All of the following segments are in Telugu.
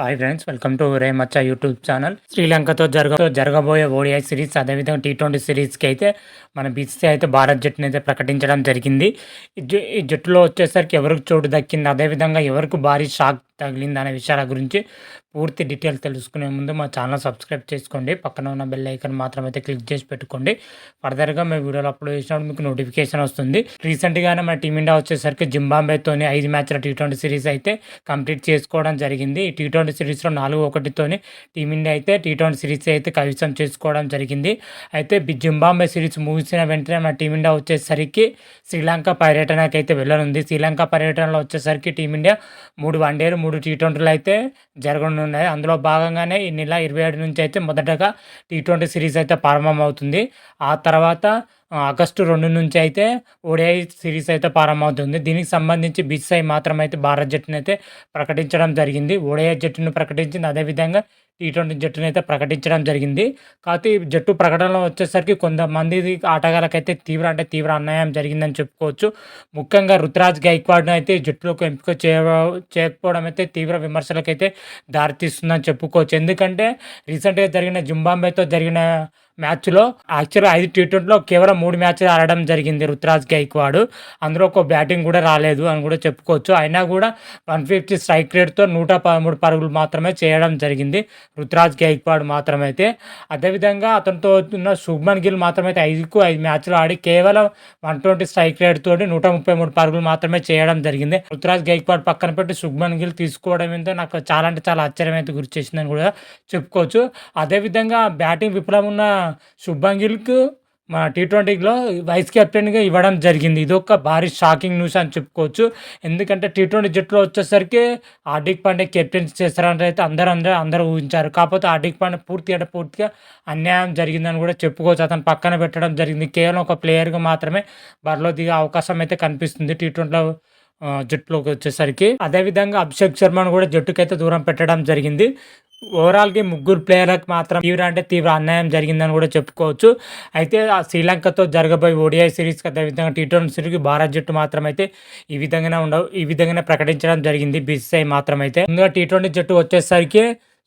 హాయ్ ఫ్రెండ్స్, వెల్కమ్ టు రేమచ్చ యూట్యూబ్ ఛానల్. శ్రీలంకతో జరగబోయే ఓడిఐ సిరీస్, అదేవిధంగా టీ20 సిరీస్కి అయితే మన బీసీసీఐ అయితే భారత్ జట్టుని అయితే ప్రకటించడం జరిగింది. ఈ జట్టులో వచ్చేసరికి ఎవరికి చోటు దక్కింది, అదేవిధంగా ఎవరికి భారీ షాక్ తగిలింది అనే విషయాల గురించి పూర్తి డీటెయిల్స్ తెలుసుకునే ముందు మా ఛానల్ సబ్స్క్రైబ్ చేసుకోండి. పక్కన ఉన్న బెల్ ఐకాన్ మాత్రం అయితే క్లిక్ చేసి పెట్టుకోండి. ఫర్దర్గా మేము వీడియోలు అప్లోడ్ చేసినప్పుడు మీకు నోటిఫికేషన్ వస్తుంది. రీసెంట్గానే మన టీమిండియా వచ్చేసరికి జింబాబ్వేతోని 5 మ్యాచ్ల టీ20 సిరీస్ అయితే కంప్లీట్ చేసుకోవడం జరిగింది. ఈ టీ20 సిరీస్లో 4-1తోని టీమిండియా అయితే టీ20 సిరీస్ అయితే కైవసం చేసుకోవడం జరిగింది. అయితే జింబాబ్వే సిరీస్ ముగిసిన వెంటనే మన టీమిండియా వచ్చేసరికి శ్రీలంక పర్యటనకి అయితే వెళ్ళనుంది. శ్రీలంక పర్యటనలో వచ్చేసరికి టీమిండియా 3 వన్డేలు 3 టీ20లు అయితే జరగనున్నాయి. అందులో భాగంగానే ఈ నెల 27 నుంచి అయితే మొదటగా టీ20 సిరీస్ అయితే ప్రారంభమవుతుంది. ఆ తర్వాత ఆగస్టు 2 నుంచి అయితే ఓడిఐ సిరీస్ అయితే ప్రారంభమవుతుంది. దీనికి సంబంధించి బీసీసీఐ మాత్రం అయితే భారత్ జట్టును అయితే ప్రకటించడం జరిగింది. ఓడిఐ జట్టును ప్రకటించింది, అదేవిధంగా టీ20 జట్టును అయితే ప్రకటించడం జరిగింది. కాకపోతే ఈ జట్టు ప్రకటనలో వచ్చేసరికి కొంతమంది ఆటగాళ్ళకైతే తీవ్ర అన్యాయం జరిగిందని చెప్పుకోవచ్చు. ముఖ్యంగా రుతురాజ్ గైక్వాడ్ను అయితే జట్టులోకి ఎంపిక చేయకపోవడం అయితే తీవ్ర విమర్శలకైతే దారితీస్తుందని చెప్పుకోవచ్చు. ఎందుకంటే రీసెంట్గా జరిగిన జింబాబ్వేతో జరిగిన మ్యాచ్లో యాక్చువల్గా 5 టీ20లో కేవలం 3 మ్యాచ్లు ఆడడం జరిగింది రుతురాజ్ గైక్వాడ్. అందులో ఒక బ్యాటింగ్ కూడా రాలేదు అని కూడా చెప్పుకోవచ్చు. అయినా కూడా 150 స్ట్రైక్ రేట్తో 113 పరుగులు మాత్రమే చేయడం జరిగింది రుతురాజ్ గైక్వాడ్ మాత్రమైతే. అదేవిధంగా అతనితో ఉన్న శుభ్మన్ గిల్ మాత్రమైతే 5 మ్యాచ్లు ఆడి కేవలం 120 స్ట్రైక్ రేట్ తోటి 133 పరుగులు మాత్రమే చేయడం జరిగింది. రుతురాజ్ గైక్వాడ్ పక్కన పెట్టి శుభ్మన్ గిల్ తీసుకోవడం ఏంటో నాకు చాలా అంటే చాలా ఆశ్చర్యం అయితే గురి చేసిందని కూడా చెప్పుకోవచ్చు. అదేవిధంగా బ్యాటింగ్ విఫలం ఉన్న శుభ్మన్ గిల్కు మన టీ20లో వైస్ కెప్టెన్గా ఇవ్వడం జరిగింది. ఇదొక భారీ షాకింగ్ న్యూస్ అని చెప్పుకోవచ్చు. ఎందుకంటే టీ20 జట్టులో వచ్చేసరికి హార్దిక్ పాండ్యా కెప్టెన్సీ చేస్తారంటే అయితే అందరూ ఊహించారు. కాకపోతే హార్దిక్ పాండ్యా పూర్తిగా అన్యాయం జరిగిందని కూడా చెప్పుకోవచ్చు. అతను పక్కన పెట్టడం జరిగింది. కేవలం ఒక ప్లేయర్గా మాత్రమే బరిలో దిగే అవకాశం అయితే కనిపిస్తుంది టీ20లో జట్టులోకి వచ్చేసరికి. అదేవిధంగా అభిషేక్ శర్మను కూడా జట్టుకైతే దూరం పెట్టడం జరిగింది. ఓవరాల్గా 3 ప్లేయర్లకు మాత్రం తీవ్ర అన్యాయం జరిగిందని కూడా చెప్పుకోవచ్చు. అయితే ఆ శ్రీలంకతో జరగబోయే ఓడిఐ సిరీస్కి, అదేవిధంగా టీ20 సిరీస్కి భారత్ జట్టు మాత్రం అయితే ఈ విధంగానే ప్రకటించడం జరిగింది బీసీసీఐ మాత్రం అయితే. ముందుగా టీ20 జట్టు వచ్చేసరికి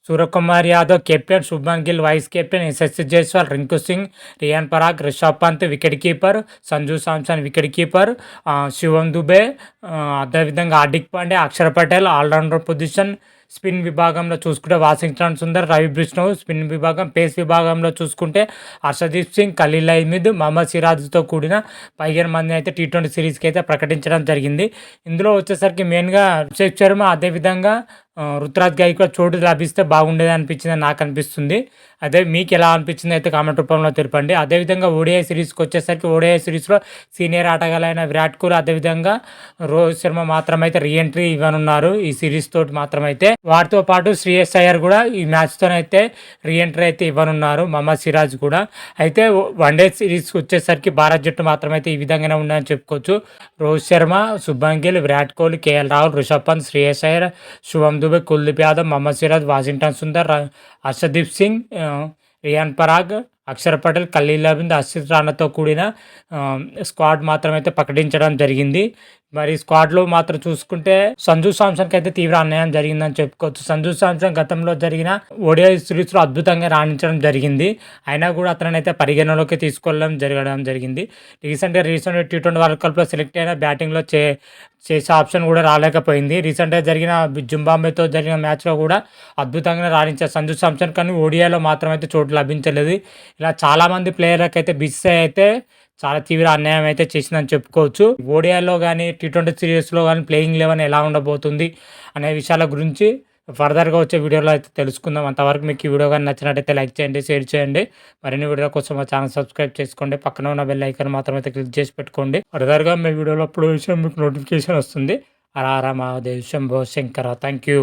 Suryakumar Yadav captain, Shubman Gill vice captain, Yashasvi Jaiswal, Rinku Singh, Riyan Parag, Rishabh Pant wicket keeper, Sanju Samson wicket keeper, Shivam Dube, అదేవిధంగా Hardik Pandya, Axar Patel all rounder position. Spin విభాగంలో చూసుకుంటే వాషింగ్టన్ సుందర్, రవి బిష్ణోవ్ స్పిన్ విభాగం. పేస్ విభాగంలో చూసుకుంటే హర్షదీప్ సింగ్, ఖలీల్ అహ్మద్, మహమ్మద్ సిరాజ్తో కూడిన 15 మంది అయితే టీ20 సిరీస్కి అయితే ప్రకటించడం జరిగింది. ఇందులో వచ్చేసరికి మెయిన్గా అభిషేక్ శర్మ, అదేవిధంగా రుతురాజ్ గైక్వాడ్ చోటు లభిస్తే బాగుండేది అనిపించింది నాకు అనిపిస్తుంది. అదే మీకు ఎలా అనిపించింది అయితే కామెంట్ రూపంలో తెలపండి. అదేవిధంగా ఓడిఐ సిరీస్కి వచ్చేసరికి ఓడిఐ సిరీస్లో సీనియర్ ఆటగాళ్ళైన విరాట్ కోహ్లీ, అదేవిధంగా రోహిత్ శర్మ మాత్రమైతే రీఎంట్రీ ఇవ్వనున్నారు ఈ సిరీస్ తోటి మాత్రమైతే. వాటితో పాటు శ్రేయస్ అయ్యర్ కూడా ఈ మ్యాచ్తోనైతే రీఎంట్రీ అయితే ఇవ్వనున్నారు, మహమ్మద్ సిరాజ్ కూడా. అయితే వన్డే సిరీస్కి వచ్చేసరికి భారత్ జట్టు మాత్రమైతే ఈ విధంగానే ఉందని చెప్పుకోవచ్చు. రోహిత్ శర్మ, శుభ్మన్ గిల్, విరాట్ కోహ్లీ, కేఎల్ రాహుల్, రిషబ్ పంత్, శ్రేయస్ అయ్యర్, శుభం దుబే, కుల్దీప్ యాదవ్, మహమ్మద్ సిరాజ్, వాషింగ్టన్ సుందర్, హర్షదీప్ సింగ్, రియాన్ పరాగ్, అక్షర్ పటేల్, ఖలీల్ అహ్మద్, హర్షిత్ రాణాతో కూడిన స్క్వాడ్ మాత్రమైతే ప్రకటించడం జరిగింది. మరి స్క్వాడ్లో మాత్రం చూసుకుంటే సంజు శాంసన్కి అయితే తీవ్ర అన్యాయం జరిగిందని చెప్పుకోవచ్చు. సంజు శాంసన్ గతంలో జరిగిన ఓడిఐ సిరీస్లో అద్భుతంగా రాణించడం జరిగింది. అయినా కూడా అతను అయితే పరిగణలోకి జరగడం జరిగింది. రీసెంట్గా టీ20 వరల్డ్ కప్లో సెలెక్ట్ అయిన బ్యాటింగ్లో చేసే ఆప్షన్ కూడా రాలేకపోయింది. రీసెంట్గా జరిగిన జింబాబ్వేతో జరిగిన మ్యాచ్లో కూడా అద్భుతంగా రాణించారు సంజు శాంసన్, కానీ ఓడిఐలో మాత్రం అయితే చోటు లభించలేదు. ఇలా చాలామంది ప్లేయర్లకు అయితే బీసీసీఐ అయితే చాలా తీవ్ర అన్యాయం అయితే చేసిందని చెప్పుకోవచ్చు. ఓడిఐలో కానీ టీ20 సిరీస్లో కానీ ప్లేయింగ్ 11 ఎలా ఉండబోతుంది అనే విషయాల గురించి ఫర్దర్గా వచ్చే వీడియోలో అయితే తెలుసుకుందాం. అంతవరకు మీకు ఈ వీడియో కానీ నచ్చినట్టయితే లైక్ చేయండి, షేర్ చేయండి. మరిన్ని వీడియో కోసం మా ఛానల్ సబ్స్క్రైబ్ చేసుకోండి. పక్కన ఉన్న బెల్ ఐకాన్ మాత్రం అయితే క్లిక్ చేసి పెట్టుకోండి. ఫర్దర్గా మీ వీడియోలో అప్లోడ్ చేసే మీకు నోటిఫికేషన్ వస్తుంది. హర హర మహాదేవ్ శంభో శంకర. Thank you.